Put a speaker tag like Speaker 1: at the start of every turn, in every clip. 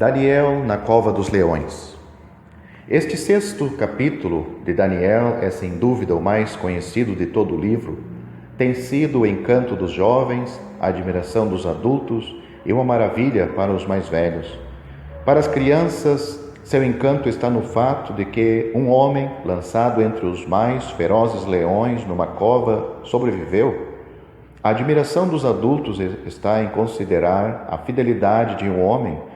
Speaker 1: Daniel na cova dos leões. Este sexto capítulo de Daniel é sem dúvida o mais conhecido de todo o livro. Tem sido o encanto dos jovens, a admiração dos adultos e uma maravilha para os mais velhos. Para as crianças, seu encanto está no fato de que um homem, lançado entre os mais ferozes leões numa cova, sobreviveu. A admiração dos adultos está em considerar a fidelidade de um homem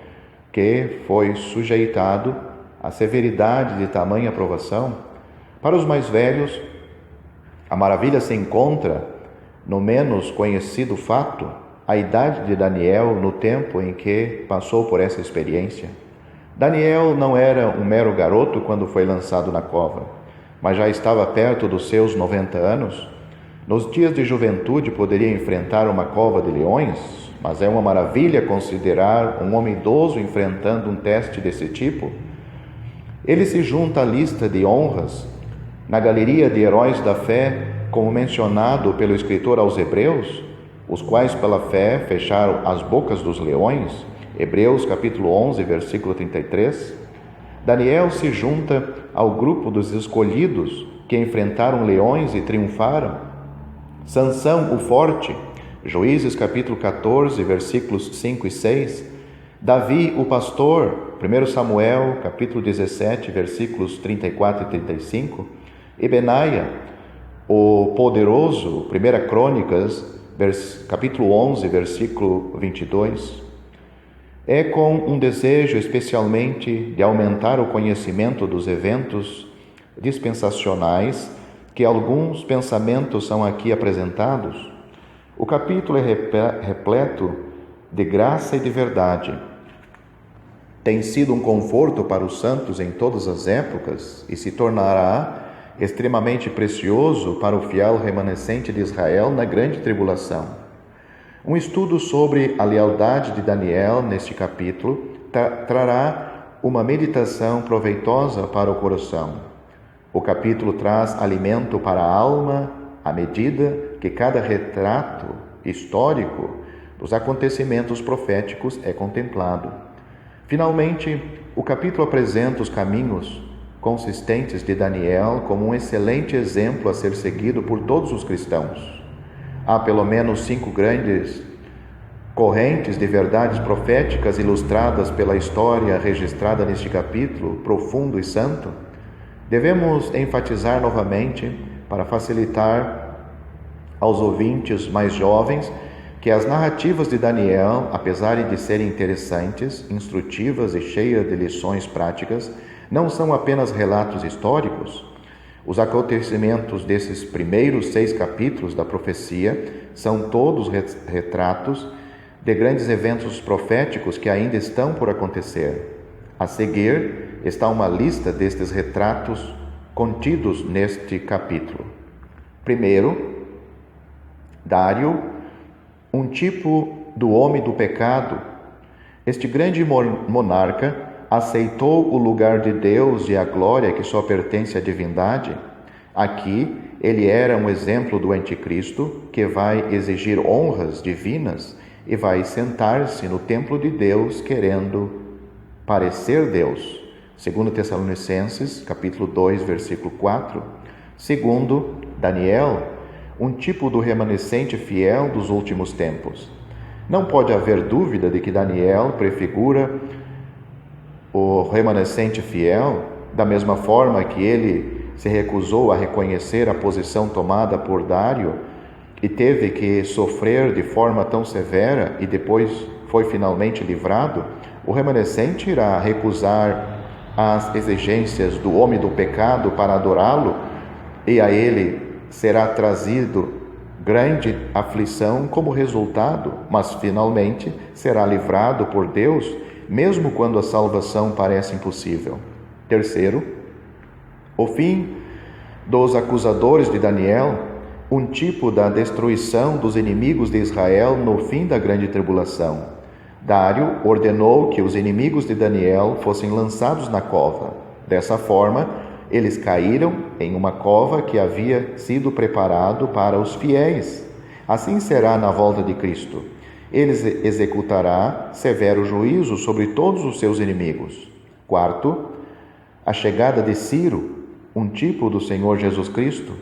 Speaker 1: que foi sujeitado à severidade de tamanha provação. Para os mais velhos, a maravilha se encontra no menos conhecido fato, a idade de Daniel no tempo em que passou por essa experiência. Daniel não era um mero garoto quando foi lançado na cova, mas já estava perto dos seus 90 anos. Nos dias de juventude poderia enfrentar uma cova de leões, mas é uma maravilha considerar um homem idoso enfrentando um teste desse tipo. Ele se junta à lista de honras na galeria de heróis da fé, como mencionado pelo escritor aos Hebreus, os quais pela fé fecharam as bocas dos leões, Hebreus capítulo 11, versículo 33. Daniel se junta ao grupo dos escolhidos que enfrentaram leões e triunfaram. Sansão, o forte, Juízes capítulo 14, versículos 5 e 6. Davi, o pastor, 1 Samuel capítulo 17, versículos 34 e 35. E Benaia, o poderoso, 1 Crônicas, capítulo 11, versículo 22. É com um desejo especialmente de aumentar o conhecimento dos eventos dispensacionais que alguns pensamentos são aqui apresentados. O capítulo é repleto de graça e de verdade. Tem sido um conforto para os santos em todas as épocas e se tornará extremamente precioso para o fiel remanescente de Israel na grande tribulação. Um estudo sobre a lealdade de Daniel neste capítulo trará uma meditação proveitosa para o coração. O capítulo traz alimento para a alma à medida que cada retrato histórico dos acontecimentos proféticos é contemplado. Finalmente, o capítulo apresenta os caminhos consistentes de Daniel como um excelente exemplo a ser seguido por todos os cristãos. Há pelo menos 5 grandes correntes de verdades proféticas ilustradas pela história registrada neste capítulo profundo e santo. Devemos enfatizar novamente, para facilitar aos ouvintes mais jovens, que as narrativas de Daniel, apesar de serem interessantes, instrutivas e cheias de lições práticas, não são apenas relatos históricos. Os acontecimentos desses primeiros 6 capítulos da profecia são todos retratos de grandes eventos proféticos que ainda estão por acontecer. A seguir está uma lista destes retratos contidos neste capítulo. Primeiro, Dário, um tipo do homem do pecado. Este grande monarca aceitou o lugar de Deus e a glória que só pertence à divindade. Aqui, ele era um exemplo do anticristo que vai exigir honras divinas e vai sentar-se no templo de Deus querendo parecer Deus. Segundo Tessalonicenses, capítulo 2, versículo 4. Segundo, Daniel, um tipo do remanescente fiel dos últimos tempos. Não pode haver dúvida de que Daniel prefigura o remanescente fiel, da mesma forma que ele se recusou a reconhecer a posição tomada por Dário e teve que sofrer de forma tão severa e depois foi finalmente livrado. O remanescente irá recusar as exigências do homem do pecado para adorá-lo e a ele será trazido grande aflição como resultado, mas finalmente será livrado por Deus, mesmo quando a salvação parece impossível. Terceiro, o fim dos acusadores de Daniel, um tipo da destruição dos inimigos de Israel no fim da grande tribulação. Dário ordenou que os inimigos de Daniel fossem lançados na cova. Dessa forma, eles caíram em uma cova que havia sido preparado para os fiéis. Assim será na volta de Cristo. Ele executará severo juízo sobre todos os seus inimigos. Quarto, a chegada de Ciro, um tipo do Senhor Jesus Cristo.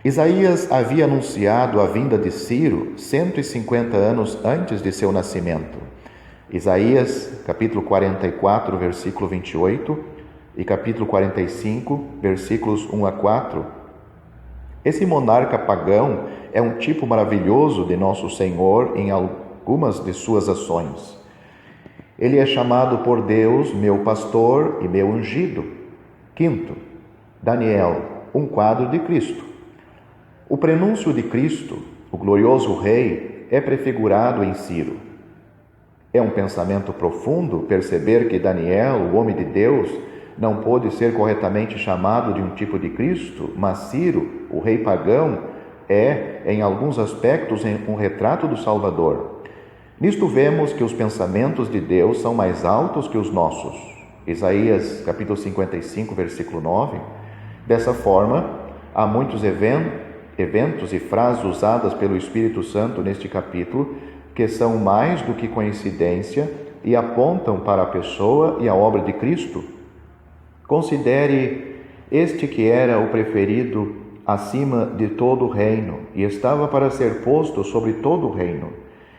Speaker 1: Isaías havia anunciado a vinda de Ciro 150 anos antes de seu nascimento. Isaías, capítulo 44, versículo 28 e capítulo 45, versículos 1 a 4. Esse monarca pagão é um tipo maravilhoso de nosso Senhor em algumas de suas ações. Ele é chamado por Deus meu pastor e meu ungido. Quinto, Daniel, um quadro de Cristo. O prenúncio de Cristo, o glorioso Rei, é prefigurado em Ciro. É um pensamento profundo perceber que Daniel, o homem de Deus, não pôde ser corretamente chamado de um tipo de Cristo, mas Ciro, o rei pagão, é, em alguns aspectos, um retrato do Salvador. Nisto vemos que os pensamentos de Deus são mais altos que os nossos. Isaías, capítulo 55, versículo 9. Dessa forma, há muitos eventos e frases usadas pelo Espírito Santo neste capítulo que são mais do que coincidência e apontam para a pessoa e a obra de Cristo. Considere este que era o preferido acima de todo o reino e estava para ser posto sobre todo o reino.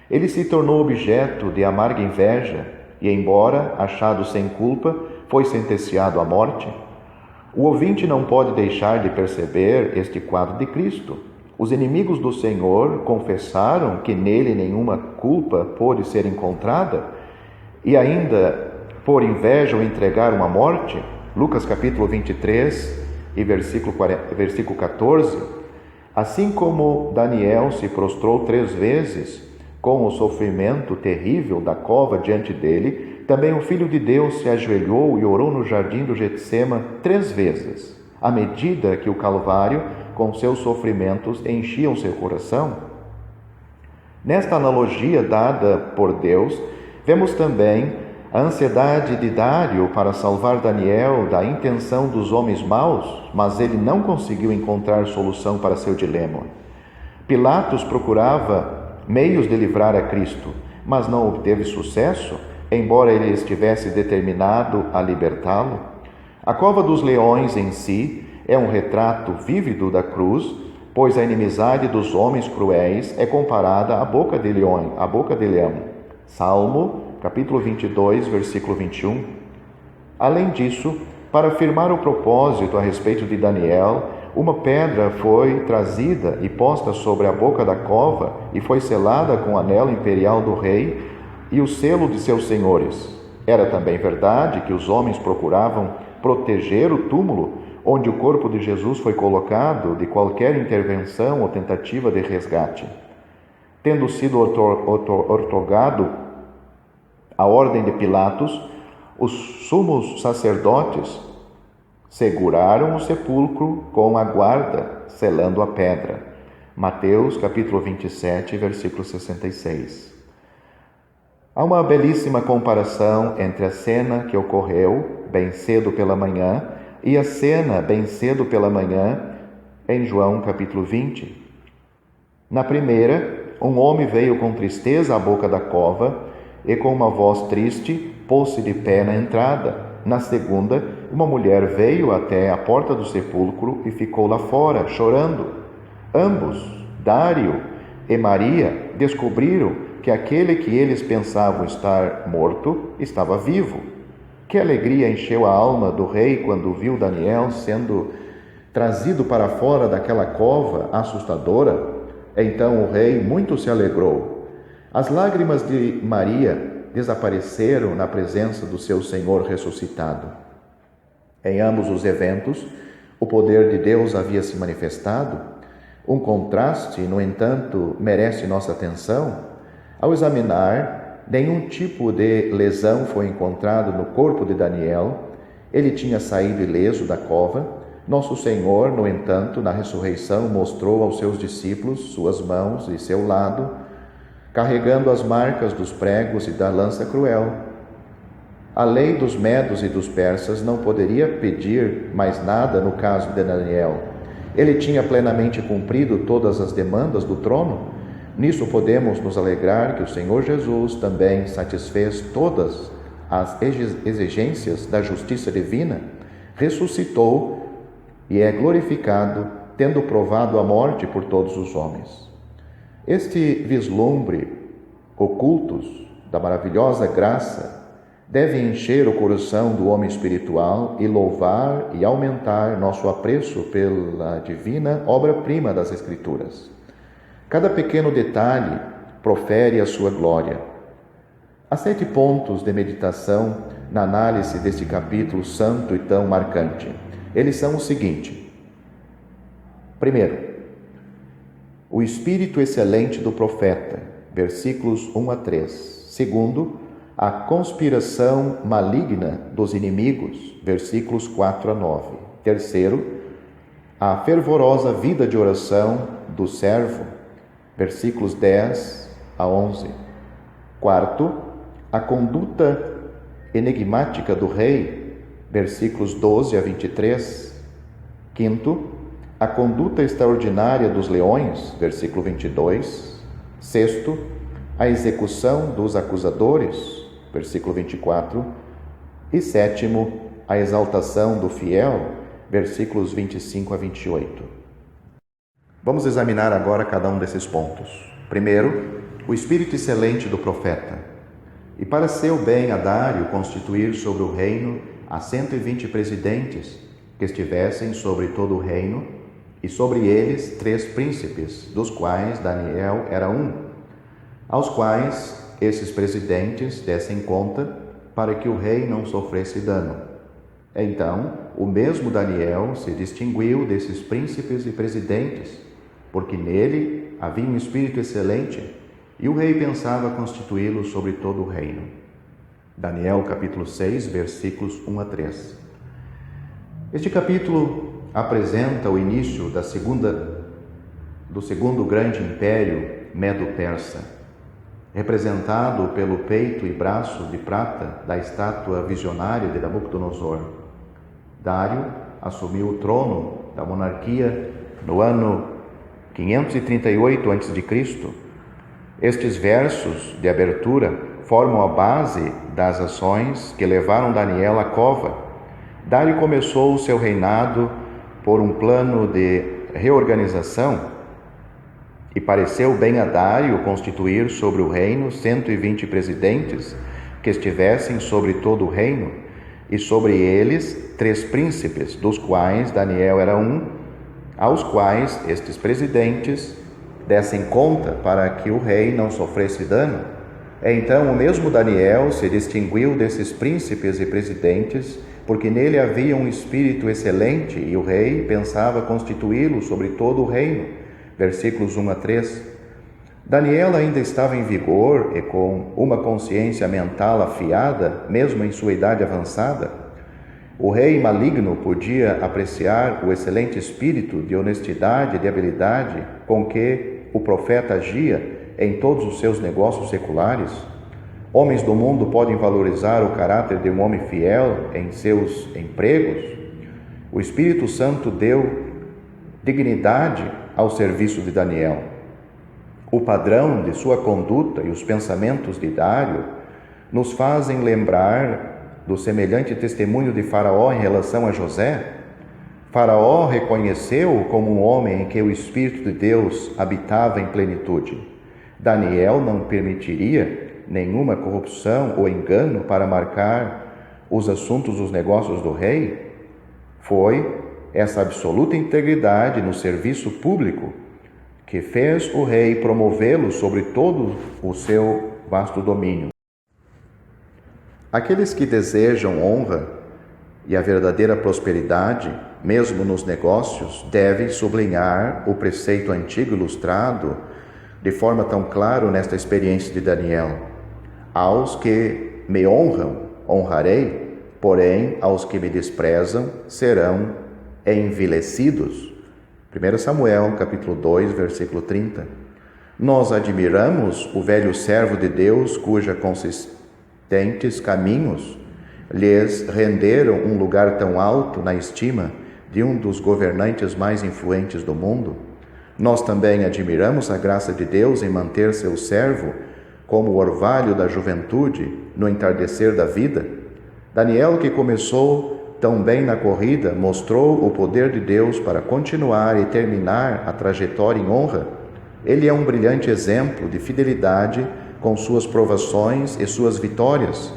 Speaker 1: Ele se tornou objeto de amarga inveja e, embora achado sem culpa, foi sentenciado à morte. O ouvinte não pode deixar de perceber este quadro de Cristo. Os inimigos do Senhor confessaram que nele nenhuma culpa pôde ser encontrada e ainda, por inveja, o entregaram à morte. Lucas capítulo 23 e versículo 14. Assim como Daniel se prostrou 3 vezes com o sofrimento terrível da cova diante dele, também o Filho de Deus se ajoelhou e orou no jardim do Getsema 3 vezes, à medida que o Calvário, com seus sofrimentos, enchiam seu coração. Nesta analogia dada por Deus, vemos também a ansiedade de Dário para salvar Daniel da intenção dos homens maus, mas ele não conseguiu encontrar solução para seu dilema. Pilatos procurava meios de livrar a Cristo, mas não obteve sucesso, embora ele estivesse determinado a libertá-lo. A cova dos leões em si é um retrato vívido da cruz, pois a inimizade dos homens cruéis é comparada à boca de leão. Salmo, capítulo 22, versículo 21. Além disso, para afirmar o propósito a respeito de Daniel, uma pedra foi trazida e posta sobre a boca da cova e foi selada com o anel imperial do rei e o selo de seus senhores. Era também verdade que os homens procuravam proteger o túmulo onde o corpo de Jesus foi colocado de qualquer intervenção ou tentativa de resgate. Tendo sido outorgado a ordem de Pilatos, os sumos sacerdotes seguraram o sepulcro com a guarda, selando a pedra. Mateus, capítulo 27, versículo 66. Há uma belíssima comparação entre a cena que ocorreu bem cedo pela manhã e a cena bem cedo pela manhã em João, capítulo 20. Na primeira, um homem veio com tristeza à boca da cova e com uma voz triste pôs-se de pé na entrada. Na segunda, uma mulher veio até a porta do sepulcro e ficou lá fora, chorando. Ambos, Dário e Maria, descobriram que aquele que eles pensavam estar morto estava vivo. Que alegria encheu a alma do rei quando viu Daniel sendo trazido para fora daquela cova assustadora. Então o rei muito se alegrou. As lágrimas de Maria desapareceram na presença do seu Senhor ressuscitado. Em ambos os eventos, o poder de Deus havia se manifestado. Um contraste, no entanto, merece nossa atenção. Ao examinar, nenhum tipo de lesão foi encontrado no corpo de Daniel. Ele tinha saído ileso da cova. Nosso Senhor, no entanto, na ressurreição, mostrou aos seus discípulos suas mãos e seu lado, carregando as marcas dos pregos e da lança cruel. A lei dos medos e dos persas não poderia pedir mais nada no caso de Daniel. Ele tinha plenamente cumprido todas as demandas do trono. Nisso podemos nos alegrar que o Senhor Jesus também satisfez todas as exigências da justiça divina, ressuscitou e é glorificado, tendo provado a morte por todos os homens. Este vislumbre ocultos da maravilhosa graça deve encher o coração do homem espiritual e louvar e aumentar nosso apreço pela divina obra-prima das Escrituras. Cada pequeno detalhe profere a sua glória. Há 7 pontos de meditação na análise deste capítulo santo e tão marcante. Eles são o seguinte: primeiro, o espírito excelente do profeta, versículos 1 a 3. Segundo, a conspiração maligna dos inimigos, versículos 4 a 9. Terceiro, a fervorosa vida de oração do servo, versículos 10 a 11. Quarto, a conduta enigmática do rei, versículos 12 a 23. Quinto, a conduta extraordinária dos leões, versículo 22. Sexto, a execução dos acusadores, versículo 24, e sétimo, a exaltação do fiel, versículos 25 a 28. Vamos examinar agora cada um desses pontos. Primeiro, o espírito excelente do profeta. E para seu bem a Dário constituir sobre o reino a 120 presidentes que estivessem sobre todo o reino, e sobre eles 3 príncipes, dos quais Daniel era um, aos quais esses presidentes dessem conta para que o rei não sofresse dano. Então, o mesmo Daniel se distinguiu desses príncipes e presidentes, porque nele havia um espírito excelente, e o rei pensava constituí-lo sobre todo o reino. Daniel capítulo 6, versículos 1 a 3. Este capítulo apresenta o início do segundo grande império medo-persa, representado pelo peito e braço de prata da estátua visionária de Nabucodonosor. Dário assumiu o trono da monarquia no ano 538 a.C. Estes versos de abertura formam a base das ações que levaram Daniel à cova. Dário começou o seu reinado por um plano de reorganização e pareceu bem a Dário constituir sobre o reino 120 presidentes que estivessem sobre todo o reino, e sobre eles 3 príncipes, dos quais Daniel era um, aos quais estes presidentes dessem conta para que o rei não sofresse dano. Então o mesmo Daniel se distinguiu desses príncipes e presidentes, porque nele havia um espírito excelente, e o rei pensava constituí-lo sobre todo o reino. Versículos 1 a 3. Daniel ainda estava em vigor e com uma consciência mental afiada, mesmo em sua idade avançada. O rei maligno podia apreciar o excelente espírito de honestidade e de habilidade com que o profeta agia em todos os seus negócios seculares. Homens do mundo podem valorizar o caráter de um homem fiel em seus empregos. O Espírito Santo deu dignidade ao serviço de Daniel. O padrão de sua conduta e os pensamentos de Dário nos fazem lembrar do semelhante testemunho de Faraó em relação a José. Faraó reconheceu-o como um homem em que o Espírito de Deus habitava em plenitude. Daniel não permitiria nenhuma corrupção ou engano para marcar os assuntos dos negócios do rei. Foi essa absoluta integridade no serviço público que fez o rei promovê-lo sobre todo o seu vasto domínio. Aqueles que desejam honra e a verdadeira prosperidade, mesmo nos negócios, devem sublinhar o preceito antigo ilustrado de forma tão clara nesta experiência de Daniel. Aos que me honram, honrarei, porém aos que me desprezam serão envilecidos. 1 Samuel, capítulo 2, versículo 30. Nós admiramos o velho servo de Deus, cuja consistentes caminhos lhes renderam um lugar tão alto na estima de um dos governantes mais influentes do mundo. Nós também admiramos a graça de Deus em manter seu servo como o orvalho da juventude no entardecer da vida. Daniel, que começou tão bem na corrida, mostrou o poder de Deus para continuar e terminar a trajetória em honra. Ele é um brilhante exemplo de fidelidade com suas provações e suas vitórias.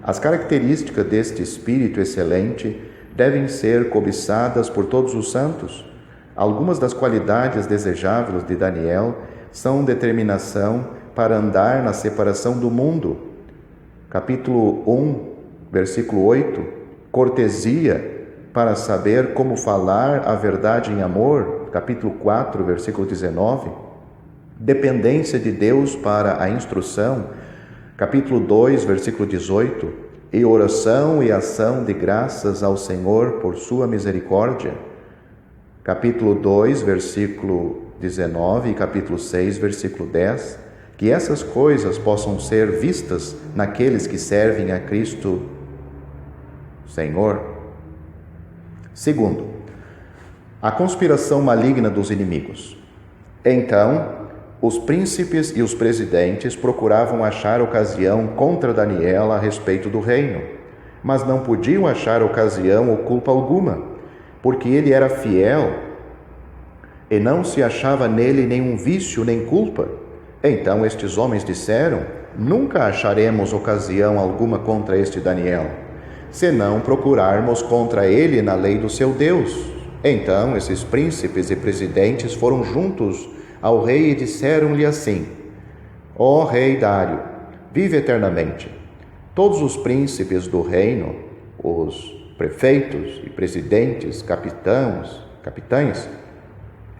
Speaker 1: As características deste espírito excelente devem ser cobiçadas por todos os santos. Algumas das qualidades desejáveis de Daniel são determinação para andar na separação do mundo. Capítulo 1, versículo 8, cortesia para saber como falar a verdade em amor. Capítulo 4, versículo 19, dependência de Deus para a instrução. Capítulo 2, versículo 18, e oração e ação de graças ao Senhor por sua misericórdia. Capítulo 2, versículo 19 e capítulo 6, versículo 10, que essas coisas possam ser vistas naqueles que servem a Cristo Senhor. Segundo, a conspiração maligna dos inimigos. Então, os príncipes e os presidentes procuravam achar ocasião contra Daniel a respeito do reino, mas não podiam achar ocasião ou culpa alguma, porque ele era fiel e não se achava nele nenhum vício nem culpa. Então estes homens disseram: nunca acharemos ocasião alguma contra este Daniel, senão procurarmos contra ele na lei do seu Deus. Então esses príncipes e presidentes foram juntos ao rei e disseram-lhe assim: ó rei Dário, vive eternamente. Todos os príncipes do reino, os prefeitos e presidentes, capitães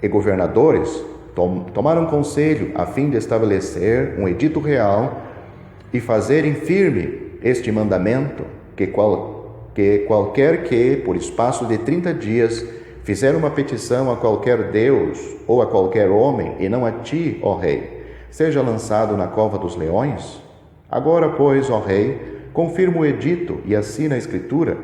Speaker 1: e governadores tomaram conselho a fim de estabelecer um edito real e fazerem firme este mandamento, que qualquer que, por espaço de 30 dias, fizer uma petição a qualquer Deus ou a qualquer homem, e não a ti, ó rei, seja lançado na cova dos leões? Agora, pois, ó rei, confirma o edito e assina a escritura,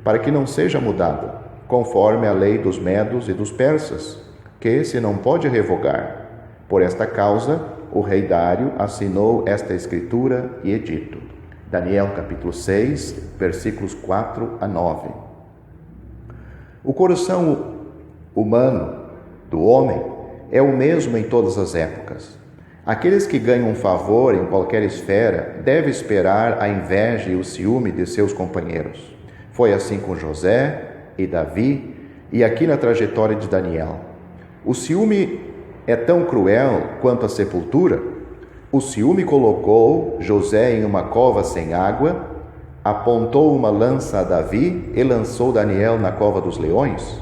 Speaker 1: para que não seja mudado, conforme a lei dos medos e dos persas, que se não pode revogar. Por esta causa, o rei Dário assinou esta escritura e edito. Daniel capítulo 6, versículos 4 a 9. O coração humano do homem é o mesmo em todas as épocas. Aqueles que ganham favor em qualquer esfera devem esperar a inveja e o ciúme de seus companheiros. Foi assim com José e Davi e aqui na trajetória de Daniel. O ciúme é tão cruel quanto a sepultura. O ciúme colocou José em uma cova sem água, apontou uma lança a Davi e lançou Daniel na cova dos leões.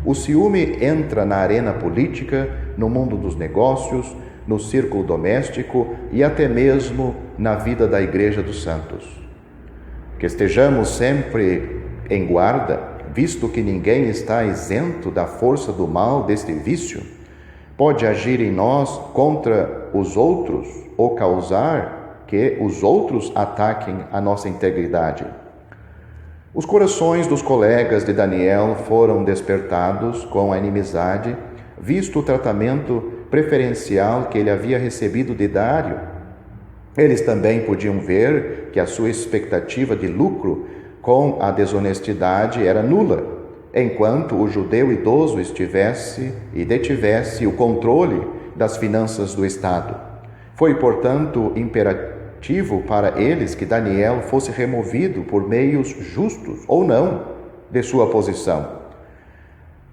Speaker 1: O ciúme entra na arena política, no mundo dos negócios, no círculo doméstico e até mesmo na vida da Igreja dos Santos. Que estejamos sempre em guarda, visto que ninguém está isento da força do mal deste vício. Pode agir em nós contra os outros ou causar que os outros ataquem a nossa integridade. Os corações dos colegas de Daniel foram despertados com a inimizade, visto o tratamento preferencial que ele havia recebido de Dário. Eles também podiam ver que a sua expectativa de lucro com a desonestidade era nula, enquanto o judeu idoso estivesse e detivesse o controle das finanças do Estado. Foi, portanto, imperativo para eles que Daniel fosse removido por meios justos ou não de sua posição.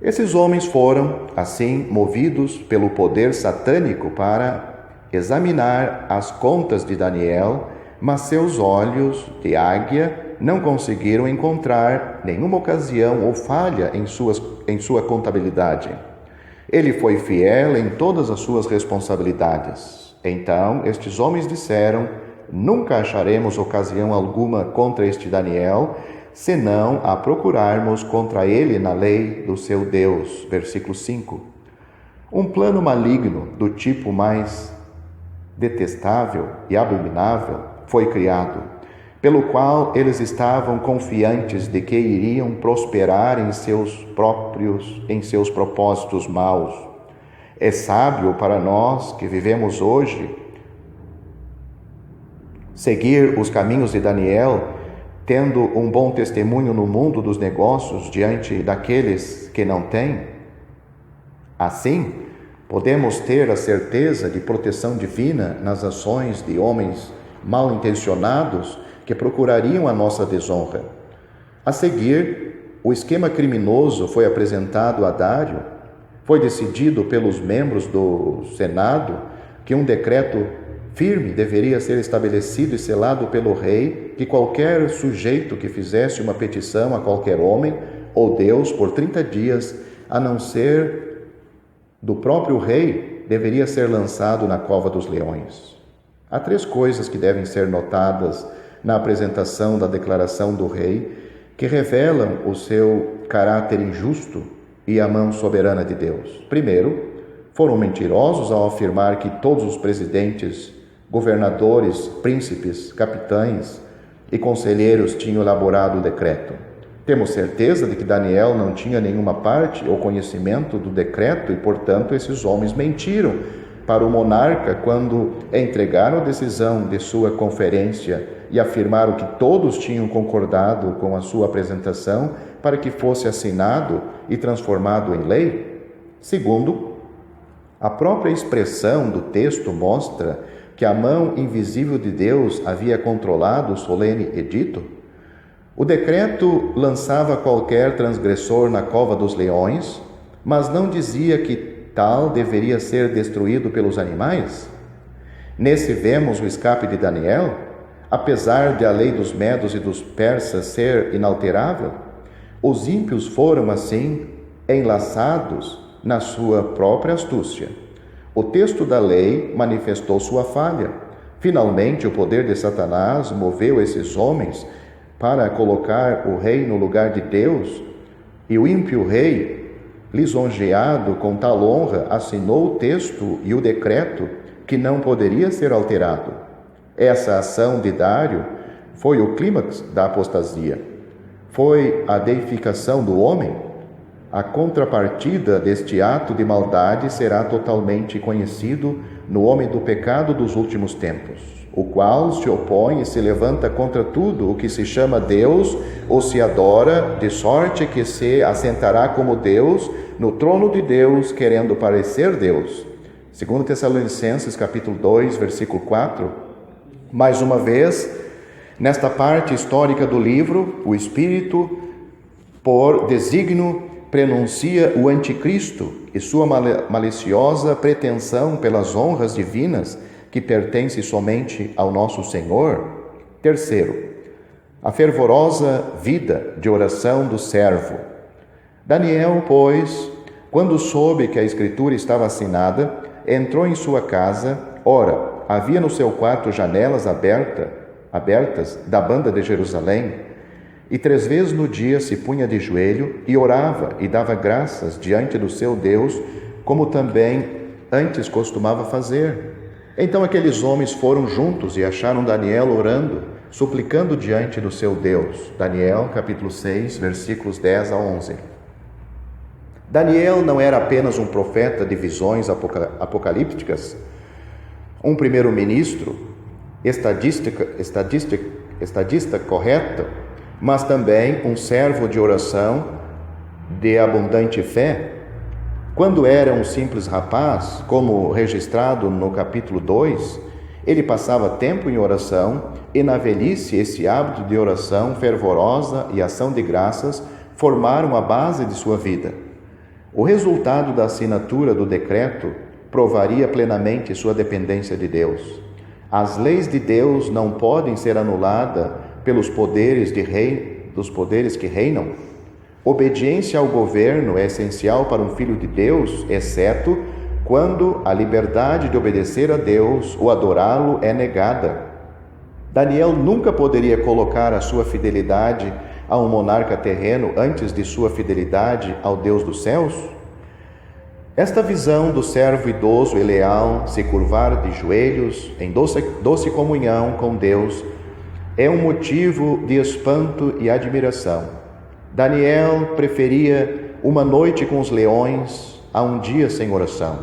Speaker 1: Esses homens foram, assim, movidos pelo poder satânico para examinar as contas de Daniel, mas seus olhos de águia não conseguiram encontrar nenhuma ocasião ou falha em sua contabilidade. Ele foi fiel em todas as suas responsabilidades. Então, estes homens disseram: nunca acharemos ocasião alguma contra este Daniel, senão a procurarmos contra ele na lei do seu Deus. Versículo 5. Um plano maligno do tipo mais detestável e abominável foi criado, pelo qual eles estavam confiantes de que iriam prosperar em seus propósitos maus. É sábio para nós que vivemos hoje seguir os caminhos de Daniel, tendo um bom testemunho no mundo dos negócios diante daqueles que não têm? Assim, podemos ter a certeza de proteção divina nas ações de homens mal intencionados que procurariam a nossa desonra. A seguir, o esquema criminoso foi apresentado a Dário. Foi decidido pelos membros do Senado que um decreto firme deveria ser estabelecido e selado pelo rei, que qualquer sujeito que fizesse uma petição a qualquer homem ou Deus por 30 dias, a não ser do próprio rei, deveria ser lançado na cova dos leões. Há 3 coisas que devem ser notadas na apresentação da declaração do rei, que revelam o seu caráter injusto e a mão soberana de Deus. Primeiro, foram mentirosos ao afirmar que todos os presidentes, governadores, príncipes, capitães e conselheiros tinham elaborado o decreto. Temos certeza de que Daniel não tinha nenhuma parte ou conhecimento do decreto e, portanto, esses homens mentiram para o monarca quando entregaram a decisão de sua conferência e afirmaram que todos tinham concordado com a sua apresentação para que fosse assinado e transformado em lei. Segundo, a própria expressão do texto mostra que a mão invisível de Deus havia controlado o solene edito. O decreto lançava qualquer transgressor na cova dos leões, mas não dizia que tal deveria ser destruído pelos animais. Nesse vemos o escape de Daniel, apesar de a lei dos medos e dos persas ser inalterável. Os ímpios foram, assim, enlaçados na sua própria astúcia. O texto da lei manifestou sua falha. Finalmente, o poder de Satanás moveu esses homens para colocar o rei no lugar de Deus, e o ímpio rei, lisonjeado com tal honra, assinou o texto e o decreto que não poderia ser alterado. Essa ação de Dário foi o clímax da apostasia. Foi a deificação do homem. A contrapartida deste ato de maldade será totalmente conhecido no homem do pecado dos últimos tempos, o qual se opõe e se levanta contra tudo o que se chama Deus ou se adora, de sorte que se assentará como Deus no trono de Deus, querendo parecer Deus. 2 Tessalonicenses capítulo 2, versículo 4. Mais uma vez, nesta parte histórica do livro, o Espírito, por desígnio, prenuncia o anticristo e sua maliciosa pretensão pelas honras divinas que pertence somente ao nosso Senhor. Terceiro, a fervorosa vida de oração do servo. Daniel, pois, quando soube que a escritura estava assinada, entrou em sua casa. Ora, havia no seu quarto janelas abertas da banda de Jerusalém, e 3 vezes no dia se punha de joelho e orava e dava graças diante do seu Deus, como também antes costumava fazer. Então aqueles homens foram juntos e acharam Daniel orando, suplicando diante do seu Deus. Daniel, capítulo 6, versículos 10 a 11. Daniel não era apenas um profeta de visões apocalípticas, um primeiro-ministro, estadista correto, mas também um servo de oração de abundante fé. Quando era um simples rapaz, como registrado no capítulo 2, ele passava tempo em oração, e na velhice esse hábito de oração fervorosa e ação de graças formaram a base de sua vida. O resultado da assinatura do decreto provaria plenamente sua dependência de Deus. As leis de Deus não podem ser anuladas pelos poderes dos poderes que reinam. Obediência ao governo é essencial para um filho de Deus, exceto quando a liberdade de obedecer a Deus ou adorá-lo é negada. Daniel nunca poderia colocar a sua fidelidade a um monarca terreno antes de sua fidelidade ao Deus dos céus. Esta visão do servo idoso e leal se curvar de joelhos em doce comunhão com Deus é um motivo de espanto e admiração. Daniel preferia uma noite com os leões a um dia sem oração.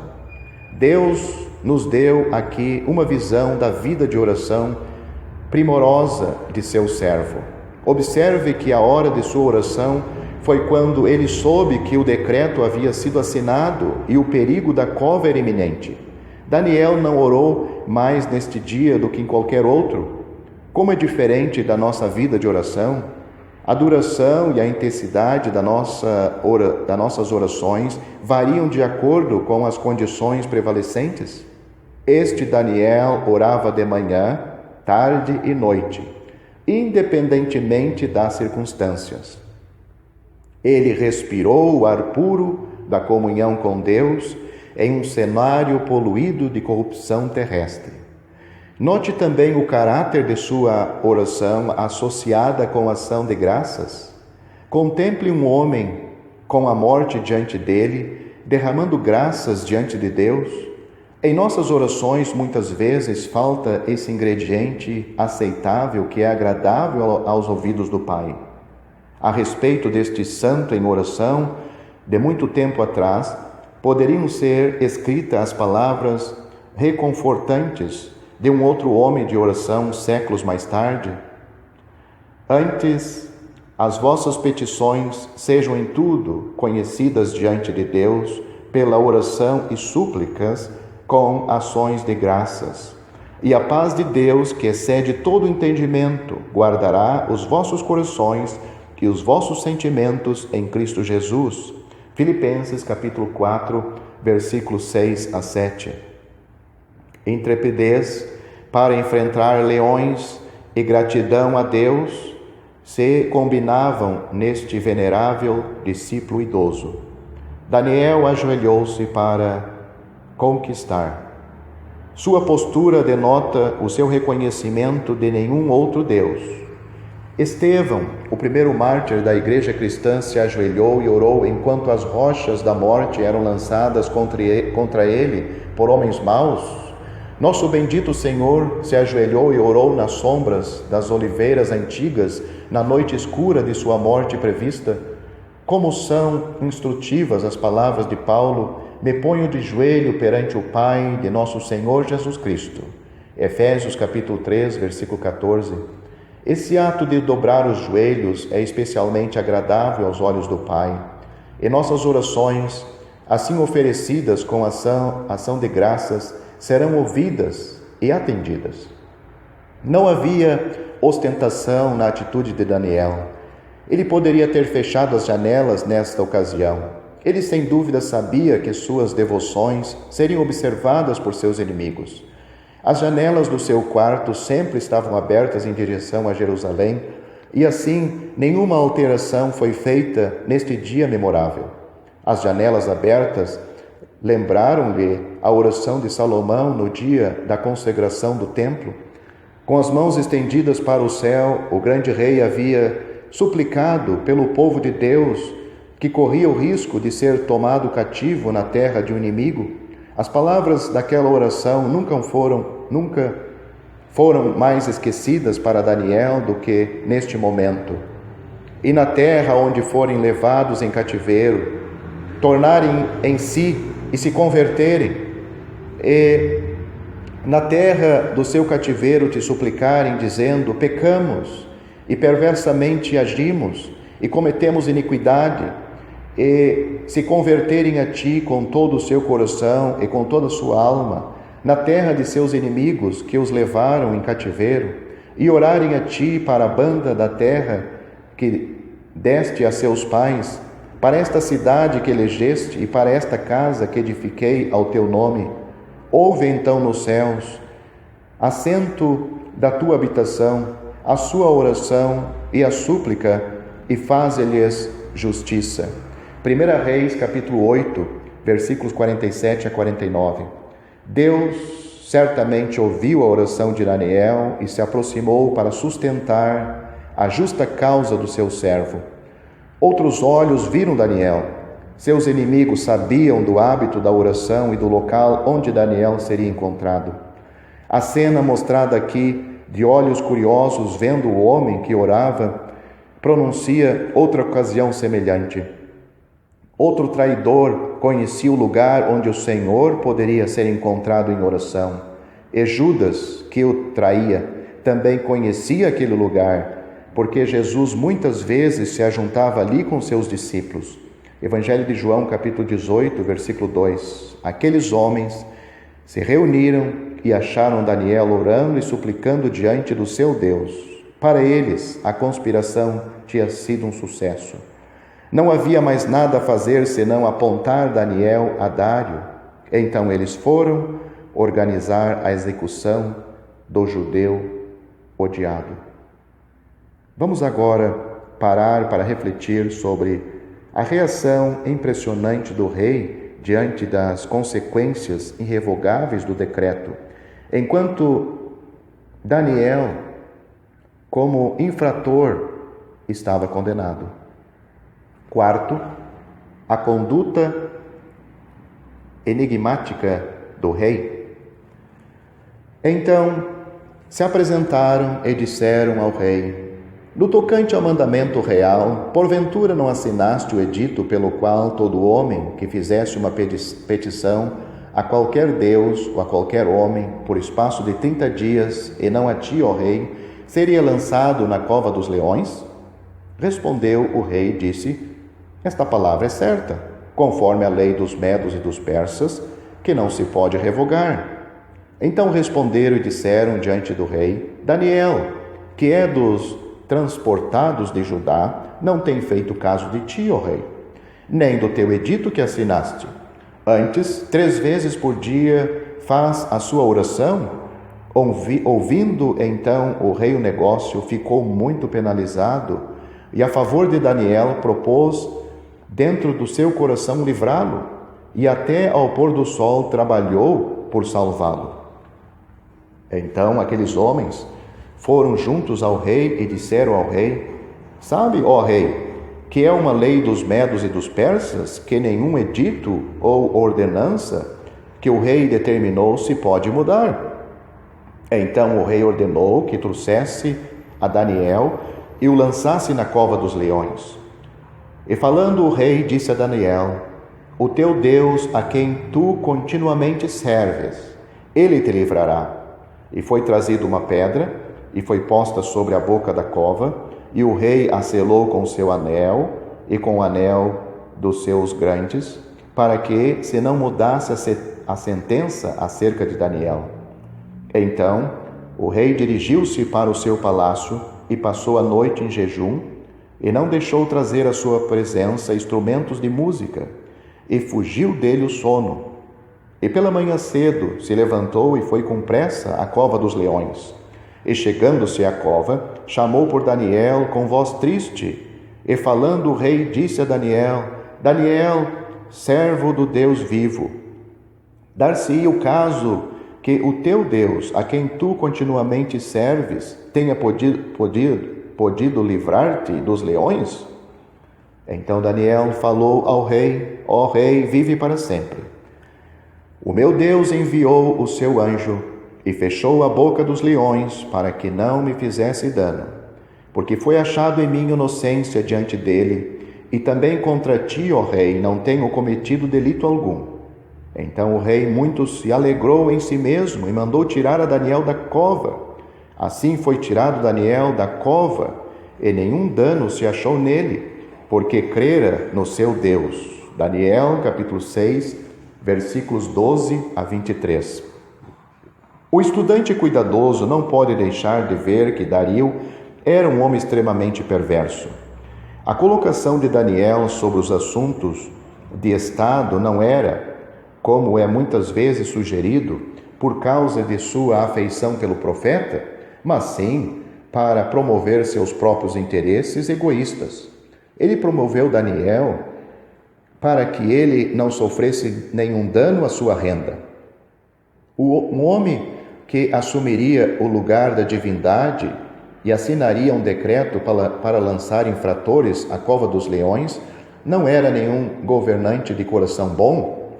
Speaker 1: Deus nos deu aqui uma visão da vida de oração primorosa de seu servo. Observe que a hora de sua oração foi quando ele soube que o decreto havia sido assinado e o perigo da cova era iminente. Daniel não orou mais neste dia do que em qualquer outro. Como é diferente da nossa vida de oração, a duração e a intensidade das nossas orações variam de acordo com as condições prevalecentes. Este Daniel orava de manhã, tarde e noite, independentemente das circunstâncias. Ele respirou o ar puro da comunhão com Deus em um cenário poluído de corrupção terrestre. Note também o caráter de sua oração associada com a ação de graças. Contemple um homem com a morte diante dele, derramando graças diante de Deus. Em nossas orações, muitas vezes, falta esse ingrediente aceitável que é agradável aos ouvidos do Pai. A respeito deste santo em oração, de muito tempo atrás, poderiam ser escritas as palavras reconfortantes de um outro homem de oração séculos mais tarde. Antes, as vossas petições sejam em tudo conhecidas diante de Deus pela oração e súplicas com ações de graças. E a paz de Deus, que excede todo entendimento, guardará os vossos corações e os vossos sentimentos em Cristo Jesus. Filipenses capítulo 4, versículos 6 a 7. Intrepidez para enfrentar leões e gratidão a Deus se combinavam neste venerável discípulo idoso. Daniel ajoelhou-se para conquistar. Sua postura denota o seu reconhecimento de nenhum outro Deus. Estevão, o primeiro mártir da igreja cristã, se ajoelhou e orou enquanto as rochas da morte eram lançadas contra ele por homens maus. Nosso bendito Senhor se ajoelhou e orou nas sombras das oliveiras antigas, na noite escura de sua morte prevista. Como são instrutivas as palavras de Paulo: me ponho de joelho perante o Pai de nosso Senhor Jesus Cristo. Efésios capítulo 3, versículo 14. Esse ato de dobrar os joelhos é especialmente agradável aos olhos do Pai. E nossas orações, assim oferecidas com ação de graças, serão ouvidas e atendidas. Não havia ostentação na atitude de Daniel. Ele poderia ter fechado as janelas nesta ocasião. Ele sem dúvida sabia que suas devoções seriam observadas por seus inimigos. As janelas do seu quarto sempre estavam abertas em direção a Jerusalém, e assim nenhuma alteração foi feita neste dia memorável. As janelas abertas lembraram-lhe a oração de Salomão no dia da consagração do templo. Com as mãos estendidas para o céu, o grande rei havia suplicado pelo povo de Deus que corria o risco de ser tomado cativo na terra de um inimigo. As palavras daquela oração nunca foram mais esquecidas para Daniel do que neste momento. E na terra onde forem levados em cativeiro, tornarem em si e se converterem, e na terra do seu cativeiro te suplicarem, dizendo: pecamos e perversamente agimos e cometemos iniquidade, e se converterem a ti com todo o seu coração e com toda a sua alma, na terra de seus inimigos que os levaram em cativeiro, e orarem a ti para a banda da terra que deste a seus pais, para esta cidade que elegeste e para esta casa que edifiquei ao teu nome. Ouve então nos céus, assento da tua habitação, a sua oração e a súplica, e faze-lhes justiça. 1 Reis, capítulo 8, versículos 47 a 49. Deus certamente ouviu a oração de Daniel e se aproximou para sustentar a justa causa do seu servo. Outros olhos viram Daniel. Seus inimigos sabiam do hábito da oração e do local onde Daniel seria encontrado. A cena mostrada aqui, de olhos curiosos vendo o homem que orava, pronuncia outra ocasião semelhante. Outro traidor conhecia o lugar onde o Senhor poderia ser encontrado em oração. E Judas, que o traía, também conhecia aquele lugar, porque Jesus muitas vezes se ajuntava ali com seus discípulos. Evangelho de João, capítulo 18, versículo 2. Aqueles homens se reuniram e acharam Daniel orando e suplicando diante do seu Deus. Para eles, a conspiração tinha sido um sucesso. Não havia mais nada a fazer senão apontar Daniel a Dário. Então eles foram organizar a execução do judeu odiado. Vamos agora parar para refletir sobre a reação impressionante do rei diante das consequências irrevogáveis do decreto, enquanto Daniel, como infrator, estava condenado. Quarto, a conduta enigmática do rei. Então se apresentaram e disseram ao rei: no tocante ao mandamento real, porventura não assinaste o edito pelo qual todo homem que fizesse uma petição a qualquer Deus ou a qualquer homem, por espaço de 30 dias, e não a ti, ó rei, seria lançado na cova dos leões? Respondeu o rei e disse: esta palavra é certa, conforme a lei dos medos e dos persas, que não se pode revogar. Então responderam e disseram diante do rei: Daniel, que é dos transportados de Judá, não tem feito caso de ti, ó rei, nem do teu edito que assinaste. Antes, 3 vezes por dia faz a sua oração. Ouvindo então o rei o negócio, ficou muito penalizado e a favor de Daniel propôs dentro do seu coração livrá-lo, e até ao pôr do sol trabalhou por salvá-lo. Então aqueles homens foram juntos ao rei e disseram ao rei: sabe, ó rei, que é uma lei dos medos e dos persas, que nenhum edito ou ordenança que o rei determinou se pode mudar. Então o rei ordenou que trouxesse a Daniel e o lançasse na cova dos leões. E falando o rei, disse a Daniel: o teu Deus, a quem tu continuamente serves, ele te livrará. E foi trazida uma pedra, e foi posta sobre a boca da cova, e o rei a selou com o seu anel, e com o anel dos seus grandes, para que se não mudasse a sentença acerca de Daniel. Então o rei dirigiu-se para o seu palácio, e passou a noite em jejum, e não deixou trazer à sua presença instrumentos de música, e fugiu dele o sono. E pela manhã cedo se levantou e foi com pressa à cova dos leões. E chegando-se à cova, chamou por Daniel com voz triste, e falando o rei disse a Daniel: Daniel, servo do Deus vivo, dar-se-ia o caso que o teu Deus, a quem tu continuamente serves, tenha podido livrar-te dos leões? Então Daniel falou ao rei: ó rei, vive para sempre. O meu Deus enviou o seu anjo e fechou a boca dos leões para que não me fizesse dano, porque foi achado em mim inocência diante dele, e também contra ti, ó rei, não tenho cometido delito algum. Então o rei muito se alegrou em si mesmo e mandou tirar a Daniel da cova. Assim foi tirado Daniel da cova, e nenhum dano se achou nele, porque crera no seu Deus. Daniel, capítulo 6, versículos 12 a 23. O estudante cuidadoso não pode deixar de ver que Dario era um homem extremamente perverso. A colocação de Daniel sobre os assuntos de Estado não era, como é muitas vezes sugerido, por causa de sua afeição pelo profeta, mas sim para promover seus próprios interesses egoístas. Ele promoveu Daniel para que ele não sofresse nenhum dano à sua renda. Um homem que assumiria o lugar da divindade e assinaria um decreto para lançar infratores à cova dos leões não era nenhum governante de coração bom.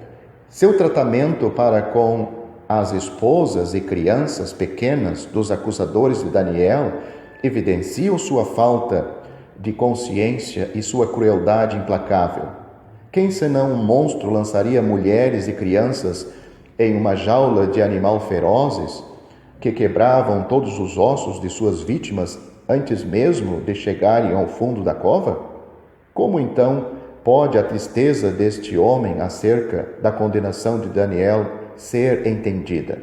Speaker 1: Seu tratamento para com as esposas e crianças pequenas dos acusadores de Daniel evidenciam sua falta de consciência e sua crueldade implacável. Quem senão um monstro lançaria mulheres e crianças em uma jaula de animal ferozes, que quebravam todos os ossos de suas vítimas antes mesmo de chegarem ao fundo da cova? Como então pode a tristeza deste homem acerca da condenação de Daniel ser entendida?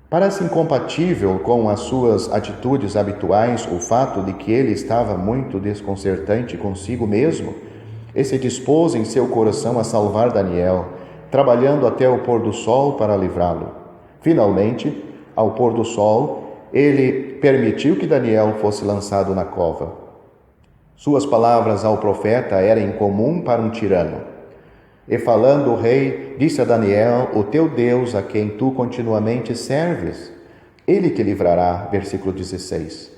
Speaker 1: Parece incompatível com as suas atitudes habituais o fato de que ele estava muito desconcertante consigo mesmo e se dispôs em seu coração a salvar Daniel, trabalhando até o pôr do sol para livrá-lo. Finalmente, ao pôr do sol, ele permitiu que Daniel fosse lançado na cova. Suas palavras ao profeta eram incomum para um tirano. E falando o rei, disse a Daniel: o teu Deus, a quem tu continuamente serves, ele te livrará. Versículo 16.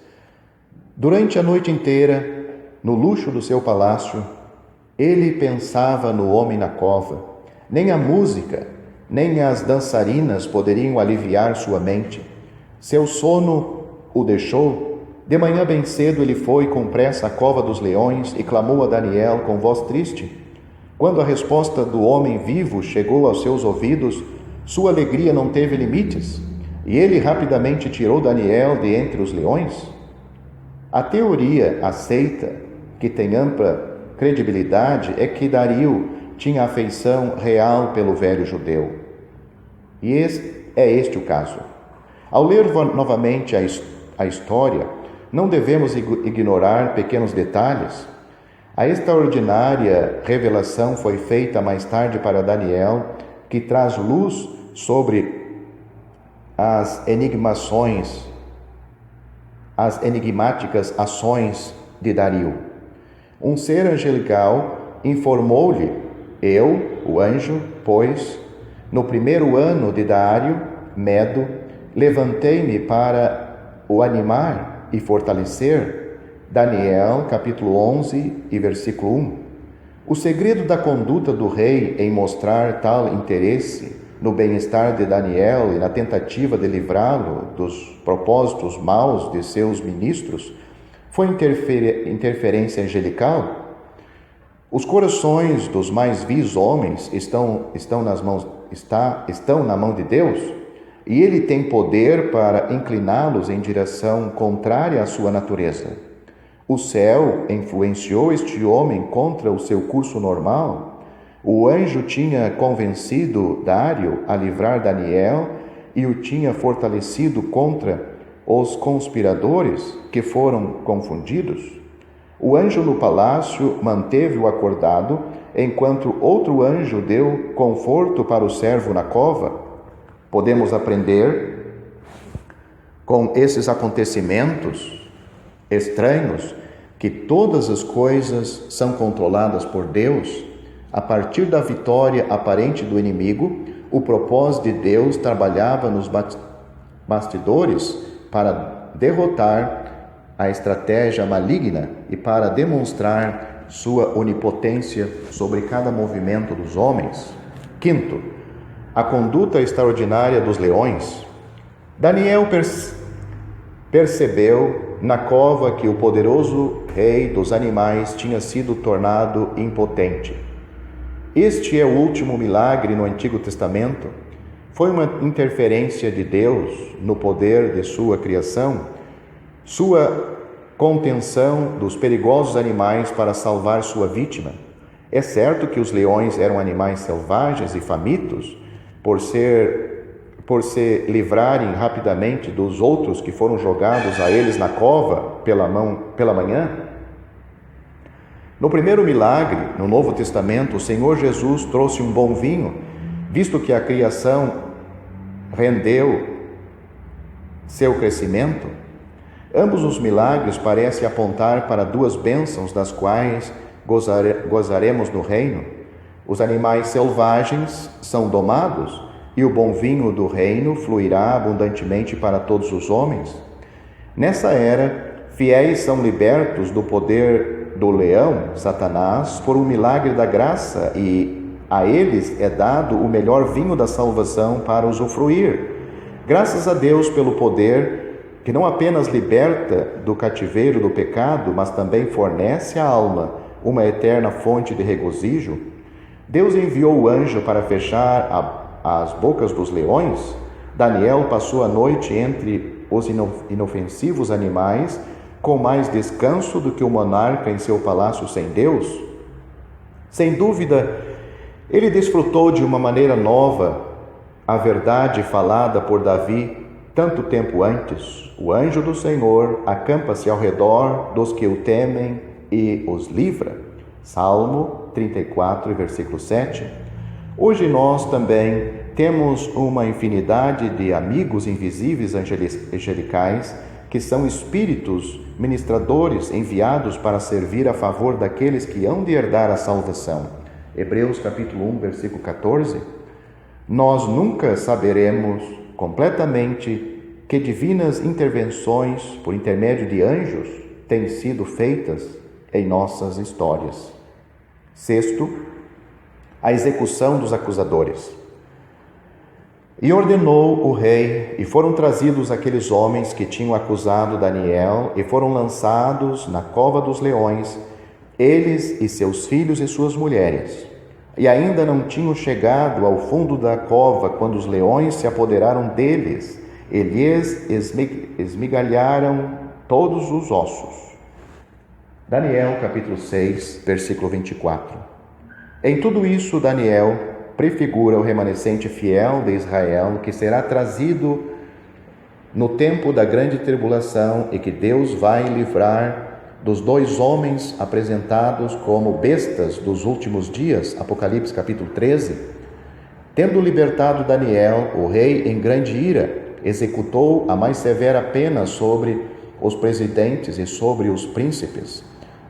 Speaker 1: Durante a noite inteira, no luxo do seu palácio, ele pensava no homem na cova. Nem a música, nem as dançarinas poderiam aliviar sua mente. Seu sono o deixou. De manhã bem cedo ele foi com pressa à cova dos leões e clamou a Daniel com voz triste. Quando a resposta do homem vivo chegou aos seus ouvidos, sua alegria não teve limites, e ele rapidamente tirou Daniel de entre os leões. A teoria aceita, que tem ampla credibilidade, é que Dario tinha afeição real pelo velho judeu. E este o caso. Ao ler novamente a história, não devemos ignorar pequenos detalhes. A extraordinária revelação foi feita mais tarde para Daniel, que traz luz sobre as enigmáticas ações de Dario. Um ser angelical informou-lhe: eu, o anjo, pois, no primeiro ano de Dário, Medo, levantei-me para o animar e fortalecer. Daniel, capítulo 11 e versículo 1. O segredo da conduta do rei em mostrar tal interesse no bem-estar de Daniel e na tentativa de livrá-lo dos propósitos maus de seus ministros foi interferência angelical? Os corações dos mais vis homens estão na mão de Deus, e Ele tem poder para incliná-los em direção contrária à sua natureza. O céu influenciou este homem contra o seu curso normal. O anjo tinha convencido Dário a livrar Daniel e o tinha fortalecido contra os conspiradores que foram confundidos. O anjo no palácio manteve-o acordado, enquanto outro anjo deu conforto para o servo na cova. Podemos aprender com esses acontecimentos estranhos que todas as coisas são controladas por Deus. A partir da vitória aparente do inimigo, o propósito de Deus trabalhava nos bastidores para derrotar a estratégia maligna e para demonstrar sua onipotência sobre cada movimento dos homens. Quinto, a conduta extraordinária dos leões. Daniel percebeu na cova que o poderoso rei dos animais tinha sido tornado impotente. Este é o último milagre no Antigo Testamento. Foi uma interferência de Deus no poder de sua criação, sua contenção dos perigosos animais para salvar sua vítima. É certo que os leões eram animais selvagens e famintos, por se livrarem rapidamente dos outros que foram jogados a eles na cova pela manhã. No primeiro milagre, no Novo Testamento, o Senhor Jesus trouxe um bom vinho, visto que a criação rendeu seu crescimento. Ambos os milagres parecem apontar para duas bênçãos das quais gozaremos no reino. Os animais selvagens são domados e o bom vinho do reino fluirá abundantemente para todos os homens. Nessa era, fiéis são libertos do poder do leão, Satanás, por um milagre da graça, e a eles é dado o melhor vinho da salvação para usufruir. Graças a Deus pelo poder que não apenas liberta do cativeiro do pecado, mas também fornece à alma uma eterna fonte de regozijo? Deus enviou o anjo para fechar as bocas dos leões? Daniel passou a noite entre os inofensivos animais com mais descanso do que o monarca em seu palácio sem Deus? Sem dúvida, ele desfrutou de uma maneira nova a verdade falada por Davi tanto tempo antes: o anjo do Senhor acampa-se ao redor dos que o temem e os livra. Salmo 34, versículo 7. Hoje nós também temos uma infinidade de amigos invisíveis angelicais que são espíritos ministradores enviados para servir a favor daqueles que hão de herdar a salvação. Hebreus capítulo 1, versículo 14. Nós nunca saberemos completamente que divinas intervenções por intermédio de anjos têm sido feitas em nossas histórias. Sexto, a execução dos acusadores. E ordenou o rei, e foram trazidos aqueles homens que tinham acusado Daniel, e foram lançados na cova dos leões, eles e seus filhos e suas mulheres. E ainda não tinham chegado ao fundo da cova, quando os leões se apoderaram deles, e lhes esmigalharam todos os ossos. Daniel capítulo 6, versículo 24. Em tudo isso, Daniel prefigura o remanescente fiel de Israel, que será trazido no tempo da grande tribulação e que Deus vai livrar dos dois homens apresentados como bestas dos últimos dias, Apocalipse capítulo 13. Tendo libertado Daniel, o rei, em grande ira, executou a mais severa pena sobre os presidentes e sobre os príncipes.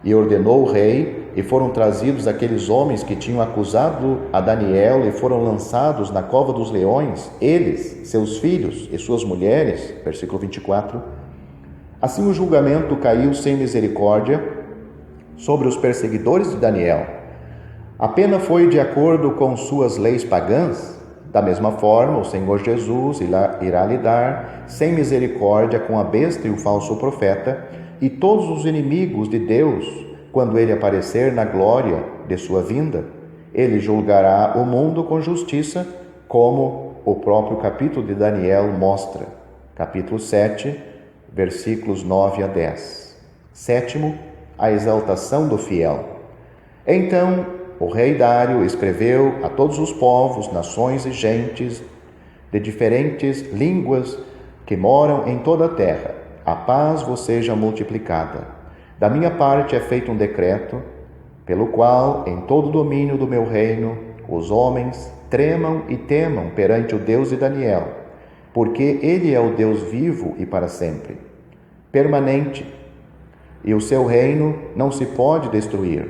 Speaker 1: E ordenou o rei, e foram trazidos aqueles homens que tinham acusado a Daniel e foram lançados na cova dos leões, eles, seus filhos e suas mulheres. Versículo 24. Assim o julgamento caiu sem misericórdia sobre os perseguidores de Daniel. A pena foi de acordo com suas leis pagãs. Da mesma forma, o Senhor Jesus irá lidar sem misericórdia com a besta e o falso profeta e todos os inimigos de Deus, quando ele aparecer na glória de sua vinda. Ele julgará o mundo com justiça, como o próprio capítulo de Daniel mostra. Capítulo 7, versículos 9 a 10. Sétimo, a exaltação do fiel. Então, o rei Dário escreveu a todos os povos, nações e gentes de diferentes línguas que moram em toda a terra: a paz vos seja multiplicada. Da minha parte é feito um decreto, pelo qual, em todo o domínio do meu reino, os homens tremam e temam perante o Deus de Daniel, porque ele é o Deus vivo e para sempre, permanente, e o seu reino não se pode destruir.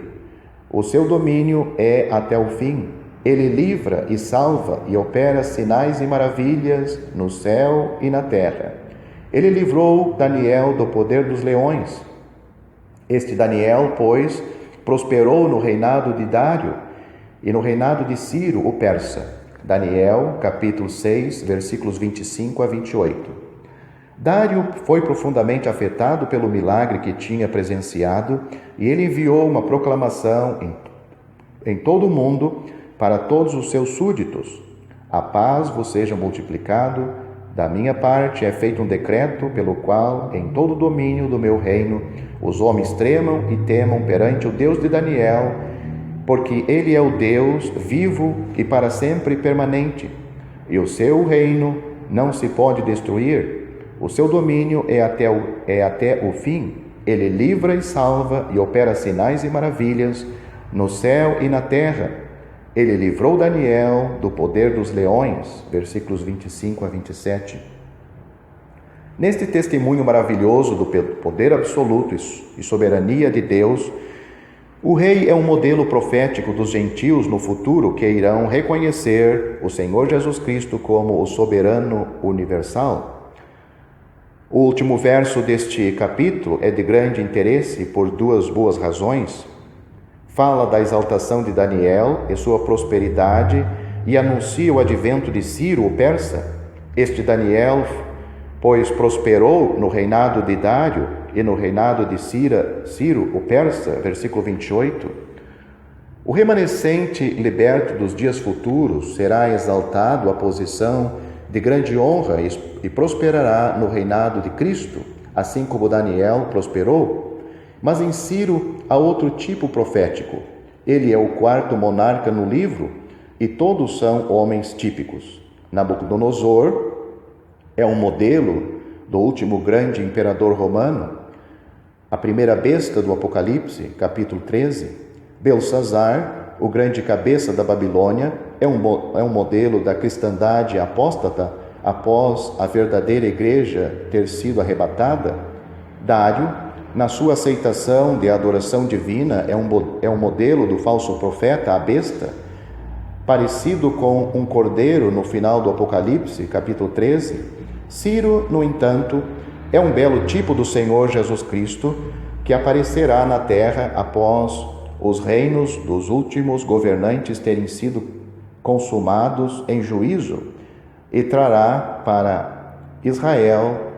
Speaker 1: O seu domínio é até o fim. Ele livra e salva e opera sinais e maravilhas no céu e na terra. Ele livrou Daniel do poder dos leões. Este Daniel, pois, prosperou no reinado de Dário e no reinado de Ciro, o persa. Daniel, capítulo 6, versículos 25 a 28. Dário foi profundamente afetado pelo milagre que tinha presenciado e ele enviou uma proclamação em todo o mundo para todos os seus súditos: a paz vos seja multiplicado. Da minha parte é feito um decreto pelo qual, em todo o domínio do meu reino, os homens tremam e temam perante o Deus de Daniel, porque ele é o Deus vivo e para sempre permanente, e o seu reino não se pode destruir. O seu domínio é até o fim. Ele livra e salva e opera sinais e maravilhas no céu e na terra. Ele livrou Daniel do poder dos leões. Versículos 25 a 27. Neste testemunho maravilhoso do poder absoluto e soberania de Deus, o rei é um modelo profético dos gentios no futuro que irão reconhecer o Senhor Jesus Cristo como o soberano universal. O último verso deste capítulo é de grande interesse por duas boas razões. Fala da exaltação de Daniel e sua prosperidade e anuncia o advento de Ciro, o persa. Este Daniel pois prosperou no reinado de Dário e no reinado de Ciro, o persa, versículo 28. O remanescente liberto dos dias futuros será exaltado à posição de grande honra e prosperará no reinado de Cristo, assim como Daniel prosperou. Mas em Ciro há outro tipo profético. Ele é o quarto monarca no livro e todos são homens típicos. Nabucodonosor é um modelo do último grande imperador romano, a primeira besta do Apocalipse, capítulo 13. Belsazar, o grande cabeça da Babilônia, é um modelo da cristandade apóstata após a verdadeira igreja ter sido arrebatada. Dário, na sua aceitação de adoração divina, é um modelo do falso profeta, a besta, parecido com um cordeiro no final do Apocalipse, capítulo 13. Ciro, no entanto, é um belo tipo do Senhor Jesus Cristo, que aparecerá na terra após os reinos dos últimos governantes terem sido consumados em juízo, e trará para Israel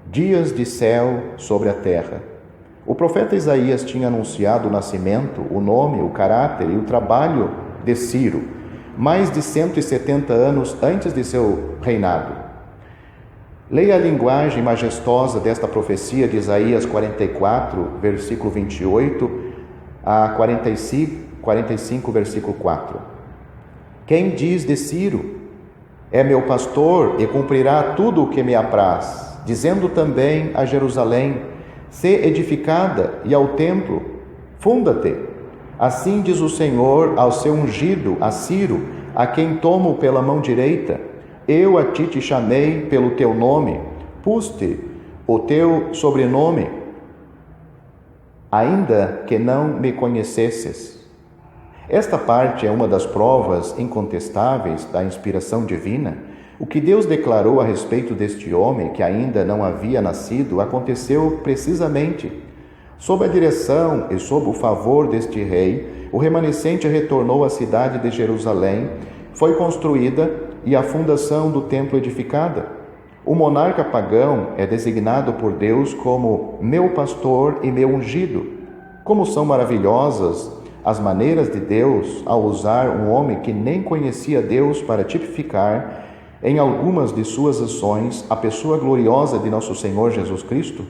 Speaker 1: dias de céu sobre a terra. O profeta Isaías tinha anunciado o nascimento, o nome, o caráter e o trabalho de Ciro, mais de 170 anos antes de seu reinado. Leia a linguagem majestosa desta profecia de Isaías 44, versículo 28 a 45, versículo 4. Quem diz de Ciro: é meu pastor e cumprirá tudo o que me apraz, dizendo também a Jerusalém: sê edificada, e ao templo: funda-te. Assim diz o Senhor ao seu ungido, a Ciro, a quem tomo pela mão direita: eu a ti te chamei pelo teu nome, pus-te o teu sobrenome, ainda que não me conhecesses. Esta parte é uma das provas incontestáveis da inspiração divina. O que Deus declarou a respeito deste homem, que ainda não havia nascido, aconteceu precisamente. Sob a direção e sob o favor deste rei, o remanescente retornou à cidade de Jerusalém, foi construída e a fundação do templo edificada. O monarca pagão é designado por Deus como meu pastor e meu ungido. Como são maravilhosas as maneiras de Deus ao usar um homem que nem conhecia Deus para tipificar, em algumas de suas ações, a pessoa gloriosa de nosso Senhor Jesus Cristo.